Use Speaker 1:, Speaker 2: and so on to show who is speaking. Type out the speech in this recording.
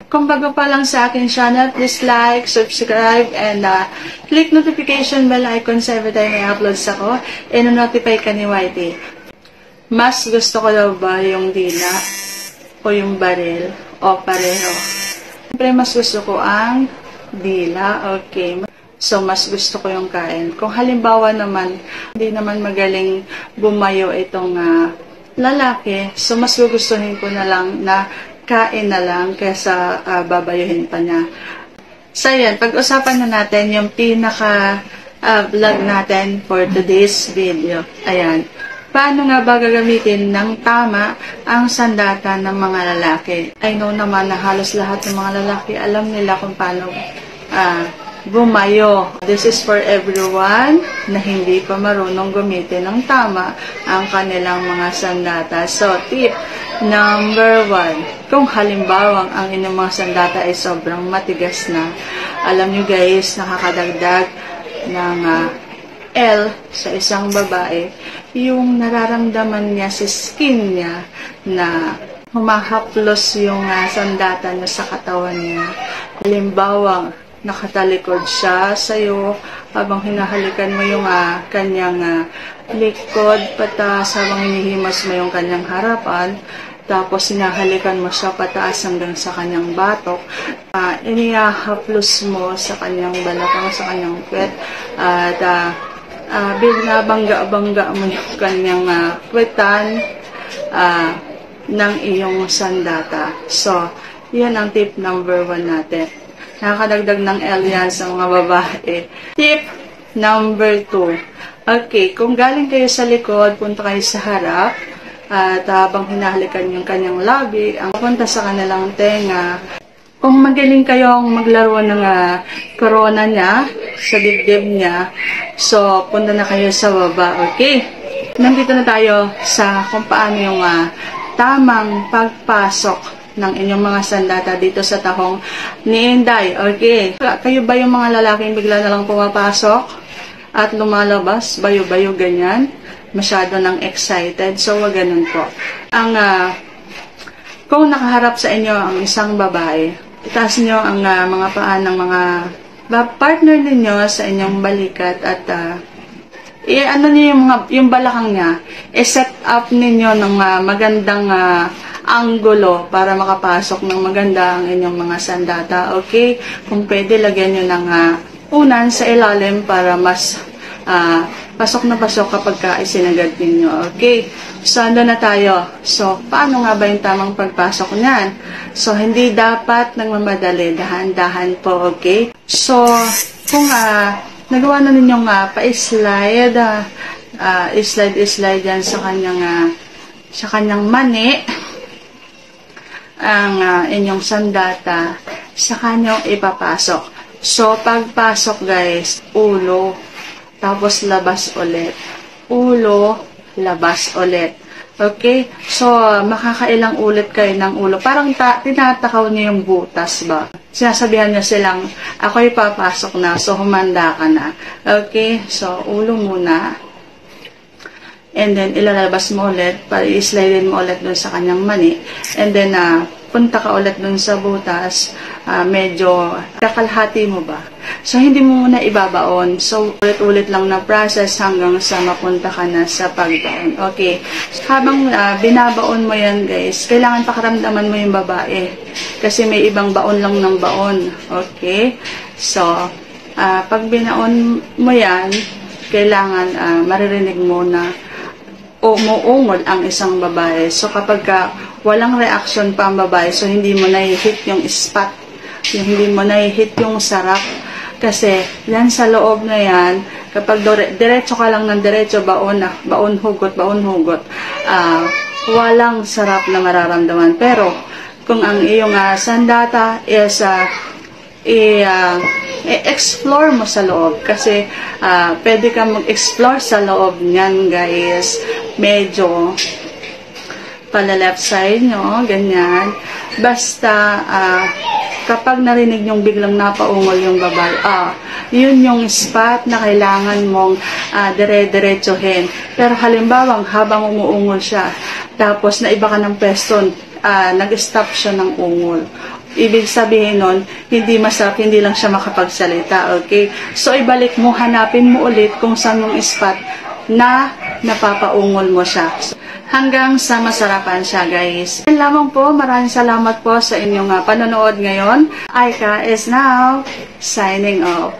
Speaker 1: Kung bago pa lang sa akin channel, please like, subscribe, and click notification bell icon sa every time may uploads ako, and notify ka ni YT. Mas gusto ko daw ba yung dila o yung baril o pareho? Siyempre, mas gusto ko ang dila, okay. So, mas gusto ko yung kain. Kung halimbawa naman, hindi naman magaling bumayo itong lalaki, so mas gugustuhin ko na lang na kain na lang kaysa babayuhin pa niya. So, yan. Pag-usapan na natin yung pinaka-vlog natin for today's video. Ayan. Paano nga ba gagamitin ng tama ang sandata ng mga lalaki? I know naman na halos lahat ng mga lalaki alam nila kung paano bumayo. This is for everyone na hindi pa marunong gamitin ng tama ang kanilang mga sandata. So, tip number 1. Kung halimbawa ang inyong mga sandata ay sobrang matigas na, alam nyo guys, nakakadagdag ng L sa isang babae, yung nararamdaman niya sa skin niya na humahaplos yung sandata niya sa katawan niya. Halimbawa, nakatalikod siya sa'yo habang hinahalikan mo yung kanyang likod pataas habang hinihimas mo yung kanyang harapan, tapos hinahalikan mo siya pataas hanggang sa kanyang batok, inihahaplos mo sa kanyang balakang, sa kanyang puwet, at binabangga-bangga mo yung kanyang puwetan ng iyong sandata. So, yan ang tip number 1 natin. Nakakadagdag ng L yan sa mga babae. Tip number 2. Okay, kung galing kayo sa likod, punta kayo sa harap, at habang hinahalikan yung kanyang labi, ang punta sa kanilang tenga. Kung magaling kayong maglaro ng corona niya, sa dibdib niya, so punta na kayo sa baba, okay? Nandito na tayo sa kung paano yung tamang pagpasok ng inyong mga sandata dito sa tahong ni Inday. Okay. Kayo ba yung mga lalaking bigla na lang pumapasok at lumalabas? Bayo-bayo ganyan? Masyado nang excited. So, wag ganun po. Kung nakaharap sa inyo ang isang babae, itaas nyo ang mga paa ng mga partner ninyo sa inyong balikat at ano niyo yung balakang niya, set up ninyo ng magandang anggulo para makapasok ng maganda ang inyong mga sandata, okay? Kung pwede, lagyan nyo ng unan sa ilalim para mas pasok na pasok kapag isinagad ninyo, okay? So, ando na tayo. So, paano nga ba yung tamang pagpasok niyan? So, hindi dapat nagmamadali, dahan-dahan po, okay? So, kung nagawa na ninyong pa-slide, slide yan sa kanyang mani, ang inyong sandata, sa kanyang ipapasok. So, pagpasok guys, ulo, tapos labas ulit. Ulo, labas ulit. Okay? So, makakailang ulit kayo ng ulo. Parang tinatakaw niyo yung butas ba? Sinasabihan niyo silang, ako'y papasok na, so humanda ka na. Okay? So, ulo muna. And then, ilalabas mo ulit, para i-slide mo ulit dun sa kanyang mani. And then, punta ka ulit dun sa butas, medyo kakalhati mo ba? So, hindi mo muna ibabaon. So, ulit-ulit lang na process hanggang sa mapunta ka na sa pagbaon. Okay. So, habang binabaon mo yan, guys, kailangan pakaramdaman mo yung babae. Kasi may ibang baon lang ng baon. Okay? So, pag binaon mo yan, kailangan maririnig mo na umuungol ang isang babae. So, kapag walang reaction pa ang babae, so hindi mo na-hit yung spot, hindi mo na-hit yung sarap. Kasi, yan sa loob na yan, kapag diretso ka lang ng diretso, baon hugot, walang sarap na mararamdaman. Pero, kung ang iyong sandata is i-explore mo sa loob kasi pwede ka mag-explore sa loob niyan guys, medyo pala left side nyo, ganyan, basta kapag narinig nyong biglang napaungol yung babae, yun yung spot na kailangan mong dire-diretsohin. Pero halimbawa habang umuungol siya, tapos naiba ka ng pwesto, nag-stop siya ng ungol, Ibig sabihin nun, hindi masarap, hindi lang siya makapagsalita, okay? So, ibalik mo, hanapin mo ulit kung saan yung spot na napapaungol mo siya. Hanggang sa masarapan siya, guys. Yan lamang po, maraming salamat po sa inyong panonood ngayon. Aika is now signing off.